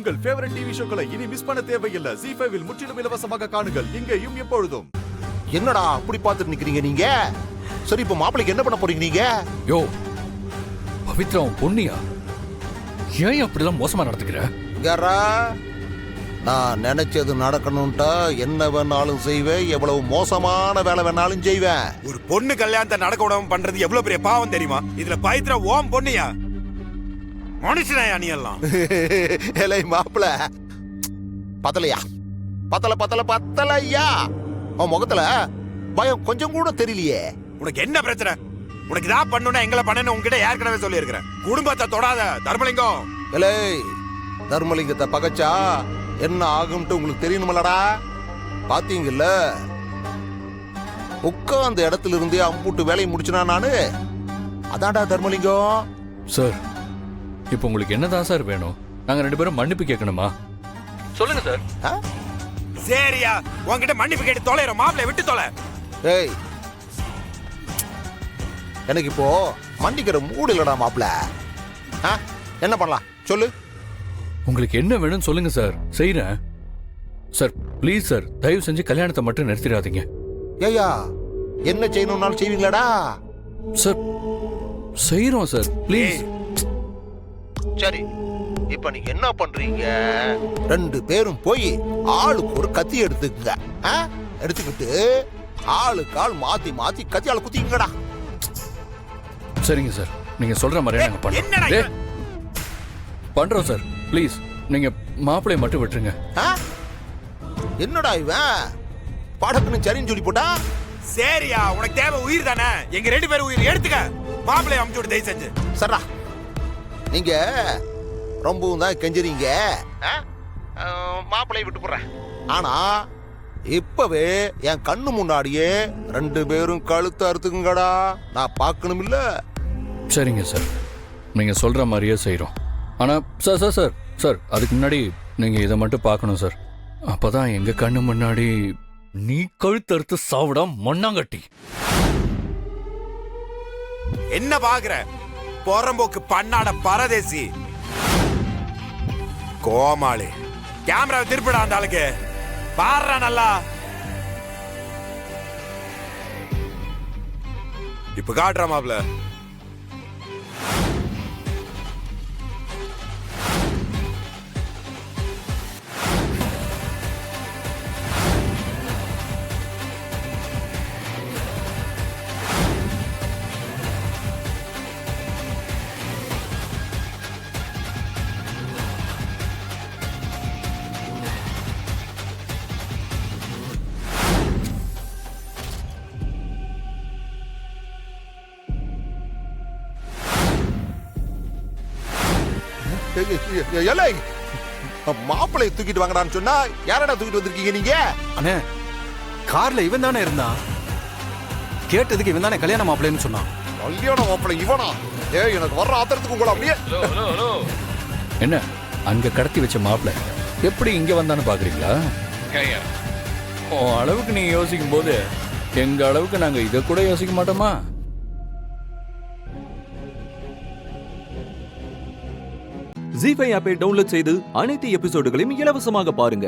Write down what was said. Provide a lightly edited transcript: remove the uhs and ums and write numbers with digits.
உங்கள் favourite TV ஷோக்களை இனி miss பண்ண தேவையில்லை. ZEE5 இல் முற்றிலும் இலவசமாக காணுங்கள். இங்கேயும் எப்பொழுதும். என்னடா அப்படி பார்த்துட்டு நிக்கிறீங்க நீங்க? சரி, இப்ப மாப்பிளைக்கு என்ன பண்ண போறீங்க நீங்க? யோ பவித்ரா பொண்ணியா, ஏன் அப்படிலாம் மோசமா நடந்துக்கிற? யாரா, நான் நினைச்சது நடக்கணும்ட்டா என்ன வேணாலும் செய்வேன், எவ்வளவு மோசமான வேலை வேணாலும் செய்வேன். ஒரு பொண்ணு கல்யாணத்தை நடக்க விடாம பண்றது எவ்வளவு பெரிய பாவம் தெரியுமா? இதுல பவித்ரா ஓம் பொண்ணியா? மனுஷனாயா நீ எல்லாம்? ஏலே மாப்பிள, பத்தலையா? பத்தலையா? அவன் முகத்துல பயம் கொஞ்சம் கூட தெரியலையே. உனக்கு என்ன பிரச்சனை? உனக்கு இதான் பண்ணணும்னா எங்களை பண்ணணும் உங்ககிட்ட ஏற்கனவே சொல்லி இருக்கிறேன். குடும்பத்தை தொடாத தர்மலிங்கம். ஏலே, தர்மலிங்கத்தை பகைச்சா என்ன ஆகும்ட்டு உங்களுக்கு தெரியணுமல்லடா? பாத்தீங்கல்ல, உட்கார்ந்த இடத்துல இருந்தே அம்புட்டு வேலையை முடிச்சுனா நானு. அதான்டா தர்மலிங்கம். சார், இப்போ உங்களுக்கு என்னதான் சார் வேணும்? நாங்க 2 பேரும் மன்னிப்பு கேட்கணுமா? சொல்லுங்க சார். சரியா, உன்கிட்ட மன்னிப்பு கேட்டு தொலைறோம். மாப்பிளை விட்டு தொலை. ஏய், எனக்கு இப்போ மன்னிக்கிற மூடு இல்லடா மாப்பிள. என்ன பண்ணலாம் சொல்லு? உங்களுக்கு என்ன வேணும்னு சொல்லுங்க சார், செய்யறேன். சார் ப்ளீஸ் சார், தயவு செஞ்சு கல்யாணத்தை மட்டும் நிறுத்திடாதீங்க. ஏய்யா, என்ன செய்யணும்னாலும் செய்வீங்களாடா? சார் செய்யறோம் சார், ப்ளீஸ். சரி, இப்ப நீங்க என்ன பண்றீங்க? 2 பேரும் போய் ஆளுக்கு ஒரு கத்தி எடுத்துக்கங்க. எடுத்துக்கிட்டு ஆளுக்கு ஆள் மாத்தி மாத்தி கத்தியால குத்திங்கடா. சரிங்க சார், நீங்க சொல்ற மாதிரியே நாங்க பண்றோம். பண்றோம் சார், ப்ளீஸ். நீங்க மாப்பிளைய மட்டும் விட்டுருங்க. என்னடா இவன் படக்குன்னு சரின்னு சொல்லி போட்டா? சரியா, உனக்கு தேவை உயிர் தானே? எங்க 2 பேரும் உயிர் எடுத்துக்க. மாப்பிளைய அமுச்சு விட்டு தயவு செஞ்சு. சரா, நீங்க ரொம்பவும் தான் கெஞ்சுறீங்க. மாப்பிளைய விட்டு போடுறேன். ஆனா இப்பவே என் கண்ணு முன்னாடியே 2 பேரும் கழுத்து அறுத்துக்குங்கடா. நான் பார்க்கணும் இல்ல? சரிங்க சார், நீங்க சொல்ற மாதிரியே செய்யறோம். ஆனா சார் சார் சார் சார் அதுக்கு முன்னாடி நீங்க இதை மட்டும் பார்க்கணும் சார். அப்பதான் எங்க கண்ணு முன்னாடி நீ கழுத்தறுத்து சாவிடா மண்ணாங்கட்டி. என்ன பாக்குற? பொறம்போக்கு பண்ணாட பரதேசி கோமாளி. கேமராவை திருப்பிடா அந்த ஆளுக்கு. பாடுறா நல்லா. இப்ப காட்டுற மாப்ள. மாப்பிளைய தூக்கிட்டு வாங்கடான்னு சொன்னா யாரடா தூக்கிட்டு வந்திருக்கீங்க நீங்க? அண்ணே, கார்ல இவன் தானே இருந்தான். கேட்டதுக்கு இவன் தானே கல்யாண மாப்பிள்ளைன்னு சொன்னான். கல்யாண மாப்பிள்ளை இவனா? எனக்கு வர்ற ஆத்திரத்துக்கு உங்களை அப்படியே. என்ன அங்க கடத்தி வச்ச மாப்பிள்ளை எப்படி இங்க வந்தான்னு பாக்குறீங்களா? அளவுக்கு நீங்க யோசிக்கும் போது எங்க அளவுக்கு நாங்க இதை கூட யோசிக்க மாட்டோமா? ZEE5 ஆப்பை டவுன்லோட் செய்து அனைத்து எபிசோடுகளையும் இலவசமாக பாருங்க.